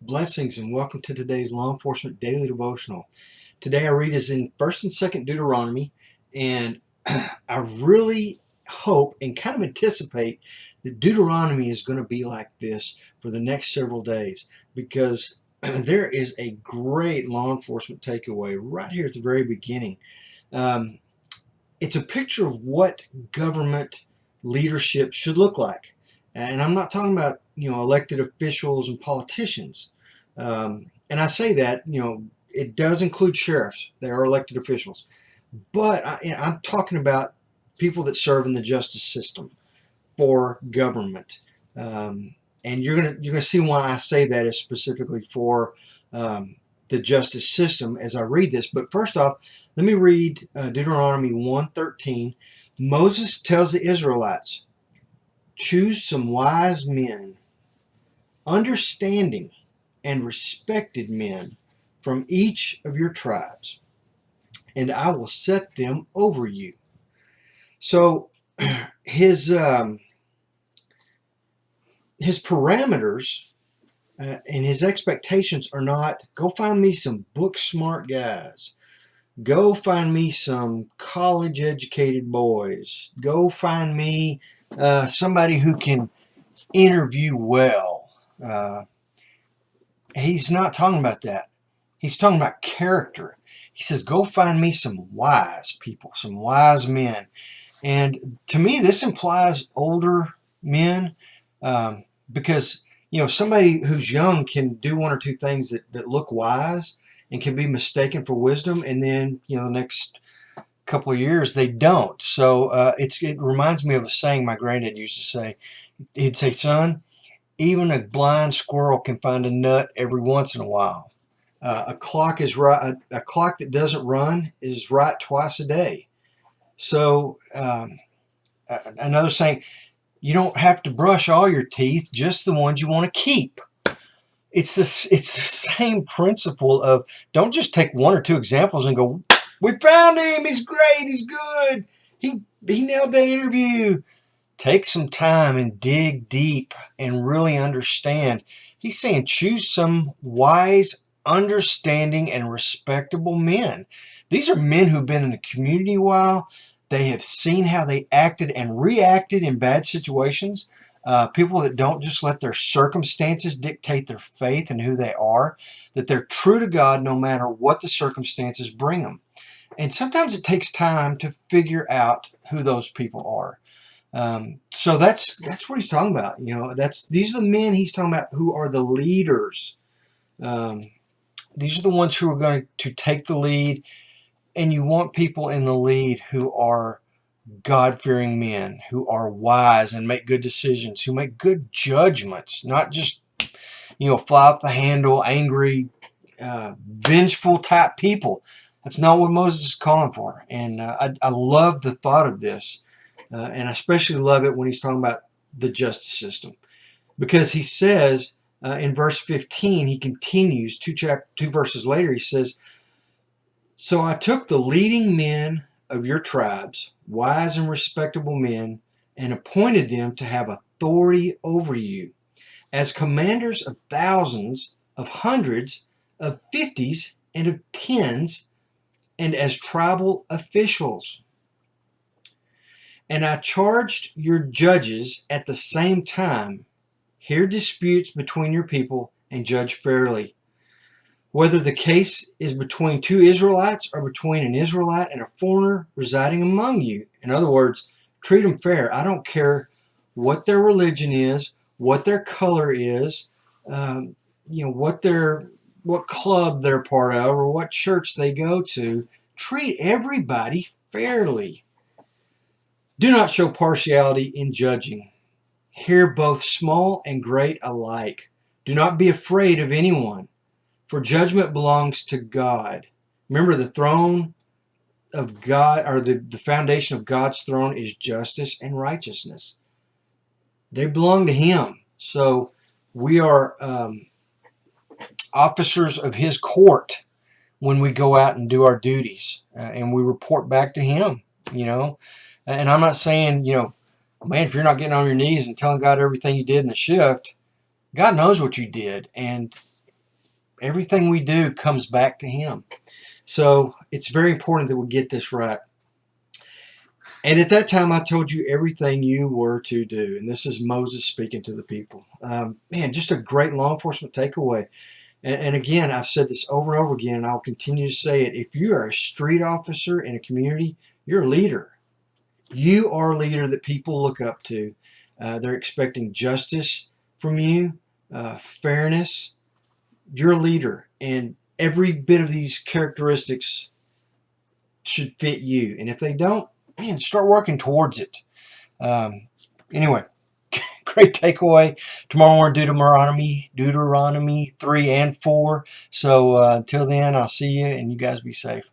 Blessings and welcome to today's Law Enforcement Daily Devotional. Today I read is in 1st and 2nd Deuteronomy, and I really hope and kind of anticipate that Deuteronomy is going to be like this for the next several days, because there is a great law enforcement takeaway right here at the very beginning. It's a picture of what government leadership should look like. And I'm not talking about, elected officials and politicians. And I say that, it does include sheriffs. They are elected officials. But I'm talking about people that serve in the justice system for government. And you're gonna see why I say that is specifically for the justice system as I read this. But first off, let me read Deuteronomy 1:13. Moses tells the Israelites, choose some wise men, understanding and respected men from each of your tribes, and I will set them over you. So his parameters and his expectations are not, go find me some book smart guys, go find me some college educated boys, go find me somebody who can interview well. He's not talking about that. He's talking about character. He says, go find me some wise people, some wise men. And to me, this implies older men, because, somebody who's young can do one or two things that look wise and can be mistaken for wisdom. And then, the next couple of years, they don't. So it reminds me of a saying my granddad used to say. He'd say, son, even a blind squirrel can find a nut every once in a while. A clock is right. A clock that doesn't run is right twice a day. So another saying, you don't have to brush all your teeth, just the ones you want to keep. It's the same principle of, don't just take one or two examples and go, we found him, he's great, he's good, he nailed that interview. Take some time and dig deep and really understand. He's saying choose some wise, understanding, and respectable men. These are men who've been in the community a while. They have seen how they acted and reacted in bad situations. People that don't just let their circumstances dictate their faith and who they are, that they're true to God no matter what the circumstances bring them. And sometimes it takes time to figure out who those people are. So that's what he's talking about. These are the men he's talking about who are the leaders. These are the ones who are going to take the lead, and you want people in the lead who are God-fearing men, who are wise and make good decisions, who make good judgments, not just, fly off the handle, angry, vengeful type people. That's not what Moses is calling for. And I love the thought of this. And I especially love it when he's talking about the justice system, because he says in verse 15, he continues two verses later, he says, so I took the leading men of your tribes, wise and respectable men, and appointed them to have authority over you as commanders of thousands, of hundreds, of fifties, and of tens, and as tribal officials. And I charged your judges at the same time, hear disputes between your people and judge fairly, whether the case is between two Israelites or between an Israelite and a foreigner residing among you. In other words, treat them fair. I don't care what their religion is, what their color is, what club they're part of, or what church they go to. Treat everybody fairly. Do not show partiality in judging. Hear both small and great alike. Do not be afraid of anyone, for judgment belongs to God. Remember, the throne of God, or the foundation of God's throne, is justice and righteousness. They belong to Him. So we are officers of His court when we go out and do our duties, and we report back to Him, And I'm not saying, man, if you're not getting on your knees and telling God everything you did in the shift, God knows what you did. And everything we do comes back to Him. So it's very important that we get this right. And at that time, I told you everything you were to do. And this is Moses speaking to the people. Man, just a great law enforcement takeaway. And again, I've said this over and over again, and I'll continue to say it. If you are a street officer in a community, you're a leader. You are a leader that people look up to. They're expecting justice from you, fairness. You're a leader, and every bit of these characteristics should fit you. And if they don't, man, start working towards it. Anyway, great takeaway. Tomorrow we're Deuteronomy 3 and 4. So until then, I'll see you, and you guys be safe.